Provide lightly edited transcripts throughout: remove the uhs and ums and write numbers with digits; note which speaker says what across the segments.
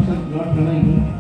Speaker 1: Lot ठेवला इकडे.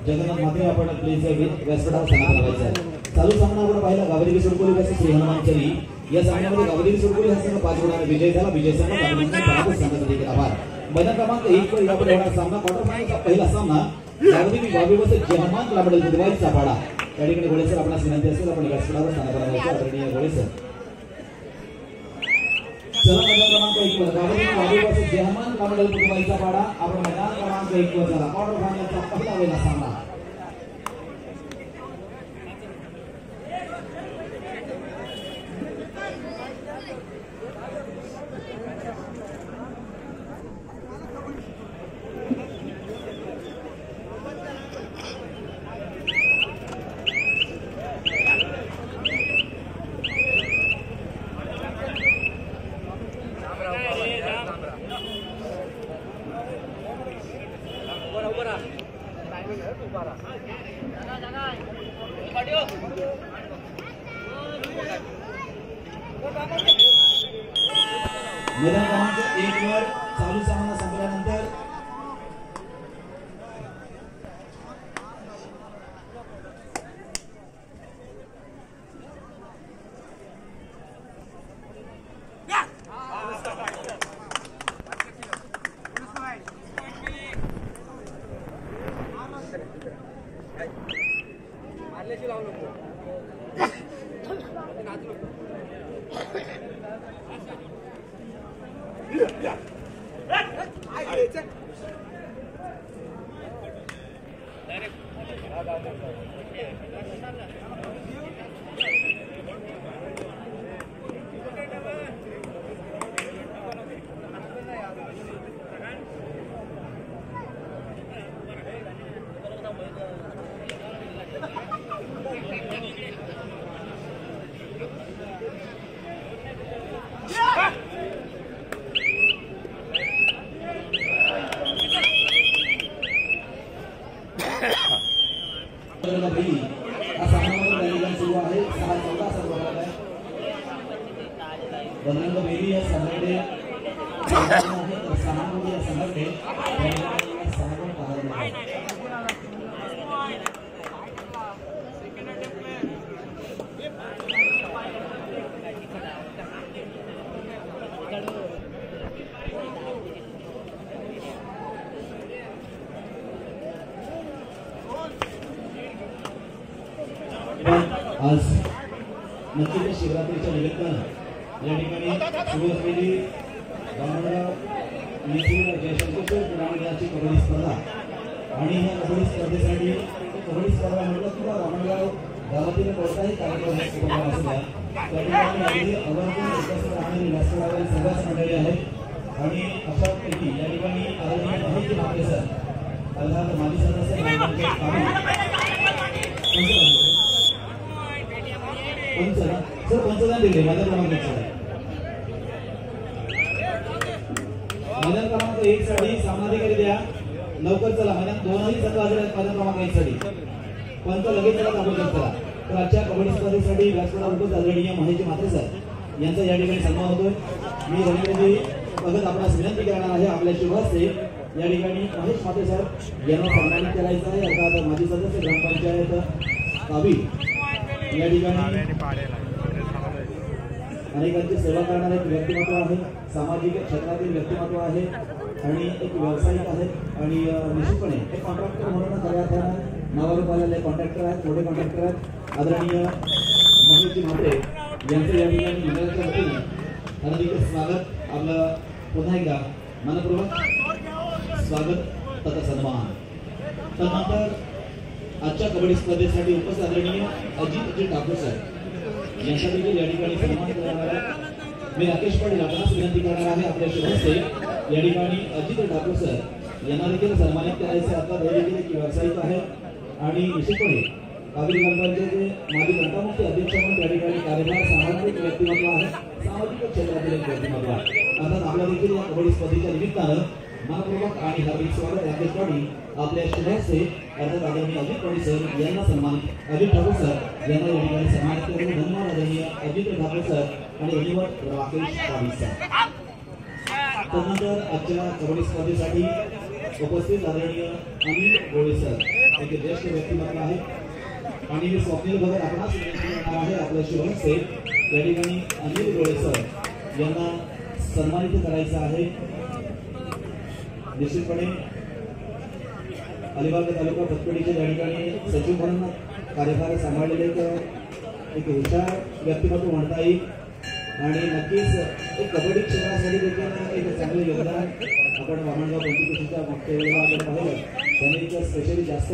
Speaker 1: जगन्नाथ माते आपण प्लीज व्यासपीठावर सामना करायचा आहे। चालू सामना आपण पाहिला गावदेवी सुरकोली वर्सेस श्री हनुमानचरी। या सामन्यामध्ये गावदेवी सुरकोली हा संघ 5 गुणांनी विजयी झाला। विजय संघ गावदेवी संघाचा आभार। मैदान क्रमांक 1 वर यापुढे होणारा सामना क्वार्टर फायनलचा पहिला सामना गावदेवी वर्सेस जहामान लाबडल बुधवारचा पाडा। त्या ठिकाणी गोळेसर आपणास विनंती असेल आपण व्यासपीठावर सामना करायचा आहे। आदरणीय गोळेसर चला मैदान क्रमांक 1 वर गावदेवी वर्सेस जहामान लाबडल बुधवारचा पाडा। आपण मैदान क्रमांक 1 वर चला क्वार्टर फायनलचा पहिला वेळा सामना। मैदान क्रमांक 1 वर चालू सामना संपल्यानंतर आज नक्कीच शिवरात्रीच्या निमित्तानं या ठिकाणी सुरू असलेली बामणगाव निसूर जयशंकर ग्रामपंचायतची कबड्डी स्पर्धा आणि या कबड्डी स्पर्धेसाठी कबड्डी स्पर्धा म्हटलं किंवा बामणगाव गावातील कोणताही कार्यक्रम असू द्या त्या ठिकाणी अगदी आवर्जून उपस्थित राहणारी व्यासपीठावरील सर्वच मंडळी आहेत आणि अशापैकी या ठिकाणी आदरणीय माहिती माते सर अर्थात माजी सदस्य सर पंचदान दिले मैदान क्रमांक 1 साठी सामनाधिकारी द्या लवकर चला। मैदान 2 संघ हजर आहेत मैदान क्रमांक 1 साठी पंच लगेच चला दाखवू शकता। तर आजच्या कबड्डी स्पर्धेसाठी व्यासपीठावर उपस्थित आदरणीय माहिती मात्रे सर यांचा या ठिकाणी सन्मान होतोय। मी रवींद्रजी भगत आपणास विनंती करणार आहे आपल्या शुभ हस्ते या ठिकाणी महेश मात्रे सर यांना सन्मानित करायचं आहे। अर्थात माजी सदस्य ग्रामपंचायत काबी या ठिकाणी अनेकांची सेवा करणारे एक व्यक्तिमत्व आहे, सामाजिक क्षेत्रातील व्यक्तिमत्व आहे आणि एक व्यावसायिक आहे आणि निश्चितपणे एक कॉन्ट्रॅक्टर म्हणून खऱ्या अर्थानं नावारूप आलेले कॉन्ट्रॅक्टर आहेत, मोठे कॉन्ट्रॅक्टर आहेत। आदरणीय महेशजी म्हात्रे यांचं या ठिकाणी मंडळाच्या वतीने हार्दिक स्वागत, आपलं पुन्हा एकदा मनपूर्वक स्वागत तथा सन्मान। त्यानंतर आजच्या कबड्डी स्पर्धेसाठी उपस्थित आदरणीय अजित ठाकूर सर यांच्या देखील या ठिकाणी सन्मान करणार आहे। मी राकेश पाटील आपणास विनंती करणार आहे आपल्या शुभ हस्ते या ठिकाणी अजित ठाकूर सर यांना देखील सन्मानित करायचे। आता हे देखील एक व्यावसायिक आहे आणि निश्चितपणे काबी ग्रामपंचायतीचे माजी घंटामुक्ती अध्यक्ष म्हणून त्या ठिकाणी कार्यभार सांभाळणारे एक व्यक्तिमत्व आहे, सामाजिक क्षेत्रातील एक व्यक्तिमत्व आहे। अर्थात आपल्या देखील या कबड्डी स्पर्धेच्या निमित्तानं मनपूर्वक आणि हार्दिक स्वागत राकेश पाटील आपल्या शुभ हस्ते अर्थात आदरणीय अजित पाटील सर यांना सन्मानित अजित ठाकूर सर यांना या ठिकाणी सन्मानित करून धन्यवाद आदरणीय अजित ठाकूर सर आणि धन्यवाद राकेश पाटील सर। त्यानंतर आजच्या कबड्डी स्पर्धेसाठी उपस्थित आदरणीय अनिल गोळे सर एक ज्येष्ठ व्यक्तिमत्व आहे आणि मी स्वप्नील भगत आपणास आहे आपल्या शुभमस्ते या ठिकाणी अनिल गोळे सर यांना सन्मानित करायचं आहे। निश्चितपणे अलिबाग तालुका पतपेढीच्या या ठिकाणी सचिव म्हणून कार्यभार सांभाळलेले एक हुशार व्यक्तिमत्व म्हणता येईल आणि नक्कीच एक कबड्डी क्षेत्रासाठी देखील एक चांगले योगदान आपण वामनगाव पंचकृषीच्या मागच्या वेळेला आपण पाहिलं त्यांनी एक स्पेशली जास्त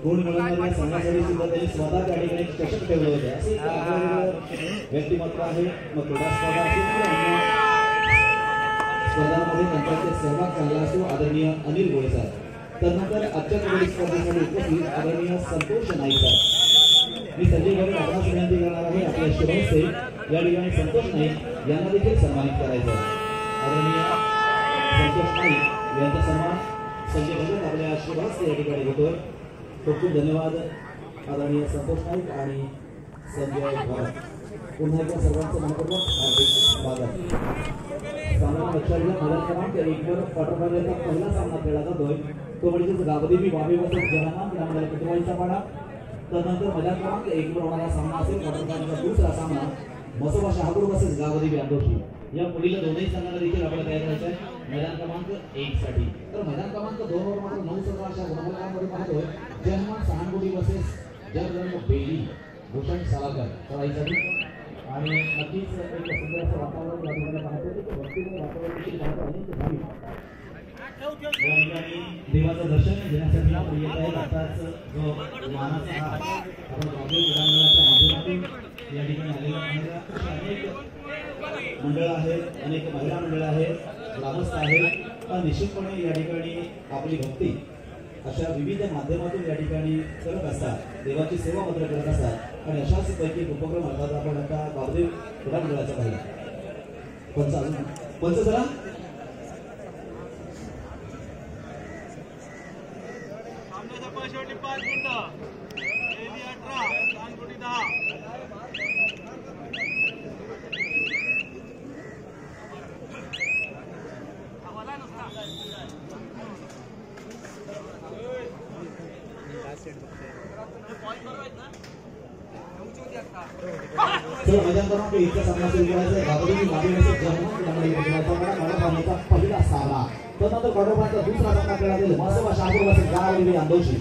Speaker 1: गुण मिळवणाऱ्या संघासाठी सुद्धा त्यांनी स्वतः त्या ठिकाणी चषक ठेवलं होतं असे व्यक्तिमत्व आहे। मग क्रीडा स्पर्धा असेल किंवा अन्य स्पर्धांमध्ये त्यांचा सहभाग चांगला असतो आदरणीय अनिल गोळे सर। त्यानंतर आजच्या कबड्डी स्पर्धेसाठी उपस्थित आदरणीय संतोष नाईक सर। मी संजय भगत आपणास विनंती करणार आहे आपल्या शुभमस्ते या ठिकाणी संतोष नाईक यांना देखील सन्मानित करायचं आहे। आदरणीय संतोष नाईक यांचा सन्मान संजय भगत आपल्या शुभमस्ते या ठिकाणी होतोय। खूप खूप धन्यवाद आदरणीय संतोष नाईक आणि संजय भगत। पुन्हा एकदा सर्वांचं मनपूर्वक हार्दिक स्वागत। सामना लक्षात घ्या मैदान क्रमांक 1 वर क्वार्टर फायनलचा पहिला सामना खेळला जातोय तो म्हणजे गावदेवी वावे वर्सेस जहानाबाद ग्रामीण कुटुंबाचा पाडा। त्यानंतर मैदान क्रमांक 1 वर होणारा सामना असेल क्वार्टर फायनलचा दुसरा सामना मसोबा शहापूर वर्सेस गावदेवी आंदोशी। या पुढील दोन्ही संघांना देखील आपल्याला तयार करायचं आहे मैदान क्रमांक 1 साठी। तर मैदान क्रमांक 2 वर मात्र 9 सत्राच्या गुणफलकामध्ये पाहतोय जन्मन सहानगुडी वर्सेस जगरंग बेली भूषण सालाकर करायसाठी आणि नक्कीच एक सुंदर असं वातावरण या ठिकाणी पाहतोय की भक्तिमय वातावरण देखील पाहतो अनेक भाविक या ठिकाणी देवाचं दर्शन घेण्यासाठी आपण येत आहेत। आताच जो मानाचा आपण वाघोली क्रीडांगणाच्या माध्यमातून या ठिकाणी आलेला आहे अनेक मंडळ आहेत अनेक महिला मंडळ आहेत ग्रामस्थ आहेत निश्चितपणे या ठिकाणी आपली भक्ती अशा विविध माध्यमातून या ठिकाणी करत असतात देवाची सेवा मात्र करत असतात आणि अशाच पैकी उपक्रम अर्थात आपण आता गावदेव क्रीडांगणाचा पाहिला पंच जरा
Speaker 2: शेवटी 5 मिनिटं 18 सांगोटी 10
Speaker 1: चला मैदान क्रमांक 1 चा सामना सुरू करायचा आहे। गावदेवी वावे वर्सेस जहानाबाद ग्रामीण कुटुंबाचा पाडा पहिला सामना। त्यानंतर क्वार्टर फायनलचा दुसरा सामना खेळला जाईल मसोबा शहापूर वर्सेस गावदेवी आंदोशी।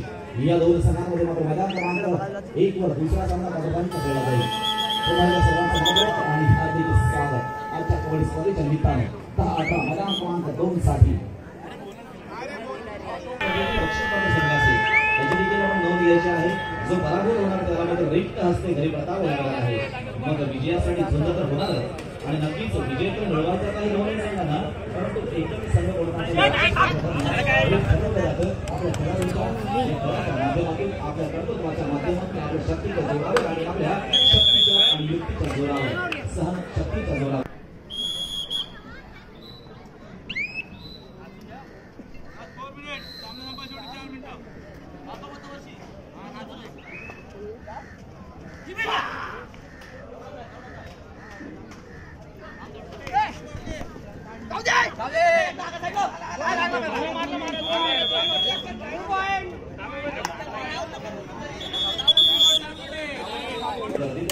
Speaker 1: या दोन संघांमध्ये मात्र मैदान क्रमांक 1 वर दुसरा सामना क्वार्टर फायनलचा खेळला जाईल। तुम्हाला सर्वांचं स्वागत आणि हार्दिक स्वागत आजच्या कबड्डी स्पर्धेच्या निमित्ताने 10-18 मैदान क्रमांक 2 साठी नोंद घ्यायची आहे। जो पराभूत होणार त्याला मात्र रिक्त हस्ते घरी परतावं लागणार आहे। मग विजयासाठी झुंज तर होणार आणि नक्कीच विजय तर मिळवायचा काही दोन्ही संघांना परंतु एकच संघ ओळखायचं आपल्या खेळाडूंच्या माध्यमातून आपल्या कर्तृत्वाच्या माध्यमातून आपल्या शक्तीच्या जोरावर आणि आपल्या शक्तीच्या आणि युक्तीच्या जोरावर सहन शक्तीच्या जोरावर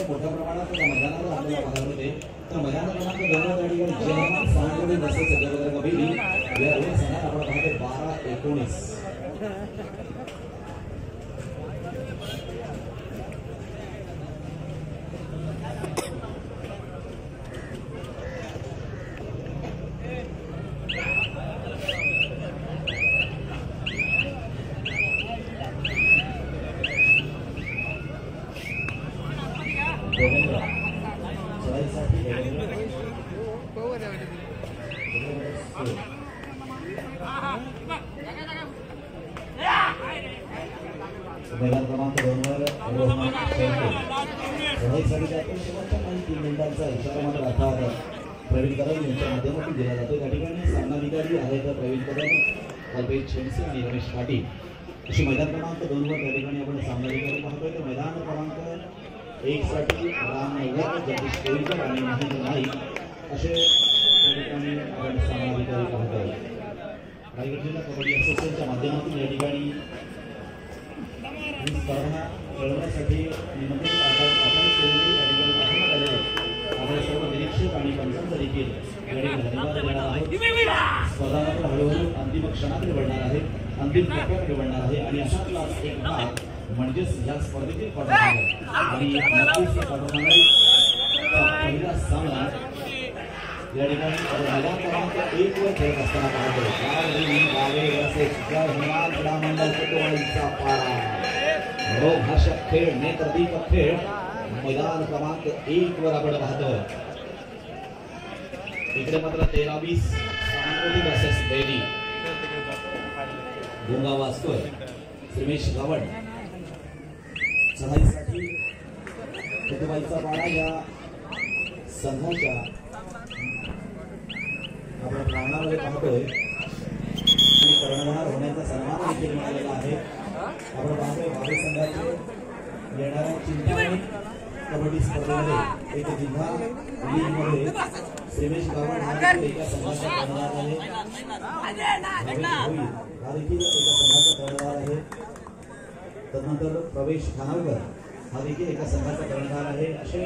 Speaker 1: मोठ्या प्रमाणात मैदानावर आपल्याला पाहायला मिळते। तर मैदान क्रमांक 2 वर या ठिकाणी जहानाबाद सांगोटी वर्सेस जगरंग बेली या दोन संघात आपण पाहतो 12-19 मैदान क्रमांक 2 वर रोहन शेळके शेवटच्या काही 3 मिनिटांचा इशारा मात्र अर्थात प्रवीण कदम यांच्या माध्यमातून दिला जातो। या ठिकाणी सामनाधिकारी आहेत प्रवीण कदम कल्पेश शेणसे आणि रमेश पाटील अशी मैदान क्रमांक 2 वर त्या ठिकाणी आपण सामनाधिकारी पाहतोय। तर मैदान क्रमांक 1 साठी राम नवगर जगदीश कोळीकर आणि महेंद्र नाईक असे त्या ठिकाणी आपण सामनाधिकारी पाहतोय। रायगड जिल्हा कबड्डी असोसिएशनच्या माध्यमातून या ठिकाणी ही स्पर्धा खेळवण्यासाठी निमंत्रित आपण केलेली या ठिकाणी पाठवण्यात आलेले आपले सर्व निरीक्षक आणि पंचांचा देखील धन्यवाद देणार आहोत. स्पर्धा मात्र हळूहळू अंतिम क्षणाकडे वळणार आहे, अंतिम टप्प्याकडे वळणार आहे आणि अशातला एक भाग म्हणजेच या स्पर्धेतील क्वार्टर फायनल आणि नक्कीच क्वार्टर फायनलचा पहिला सामना या ठिकाणी मैदान क्रमांक 1 वर खेळत असताना पाहतो. मंडळ कोतवालीचा पारा रोगभाषक खेळ, नेत्रदीपक खेळ मैदान क्रमांक 1 वर आपण पाहतो. इकडे मात्र 13-20 सांगोली वर्सेस बेली. गुंगा वास्तोय श्रीमेश गावड चढाईसाठी कोतवालीचा पारा या संघाच्या आपण प्रांगणामध्ये पाहतोय. कर्णधार होण्याचा सन्मान देखील मिळालेला आहे. आपण पाहतोय भावी संघाचे येणाऱ्या चिंतामणी कबड्डी स्पर्धेमध्ये एक जिल्हा लीगमध्ये श्रीमेश गावड हा एका संघाचा कर्णधार आहे. हा देखील एका संघाचा कर्णधार आहे. तदनंतर प्रवेश खानावकर हा देखील एका संघाचा कर्णधार आहे. असे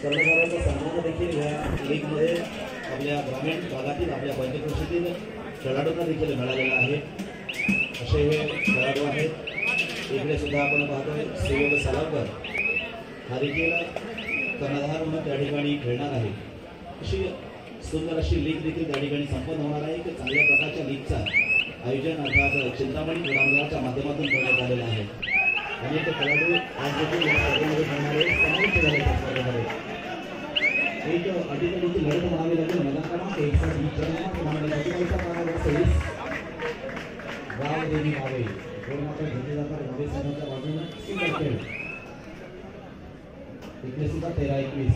Speaker 1: कर्णधाराचा सन्मान देखील या लीगमध्ये आपल्या ग्रामीण भागातील आपल्या पंचक्रोशीतील खेळाडूंना देखील मिळालेला आहे. असे हे खेळाडू आहेत. इकडे सुद्धा आपण पाहतोय सहयोग सालावकर हा देखील कर्णधार म्हणून त्या ठिकाणी खेळणार आहे. अशी सुंदर अशी लीग देखील त्या ठिकाणी संपन्न होणार आहे. की चांगल्या प्रकारच्या लीगचा आयोजन अर्थात चिंतामणी क्रीडांगणाच्या माध्यमातून करण्यात आलेलं आहे. अनेक खेळाडू आज देखील या स्पर्धेमध्ये खेळणारे समाविष्ट झाले त्या स्पर्धेमध्ये. एक अटीतटीची लढत म्हणावी लागेल. मैदान क्रमांक 1 साठी गावदेवी गावे गोल मात्र घेतले जातात गावे संघाच्या बाजूने. इकडे सुद्धा 13-21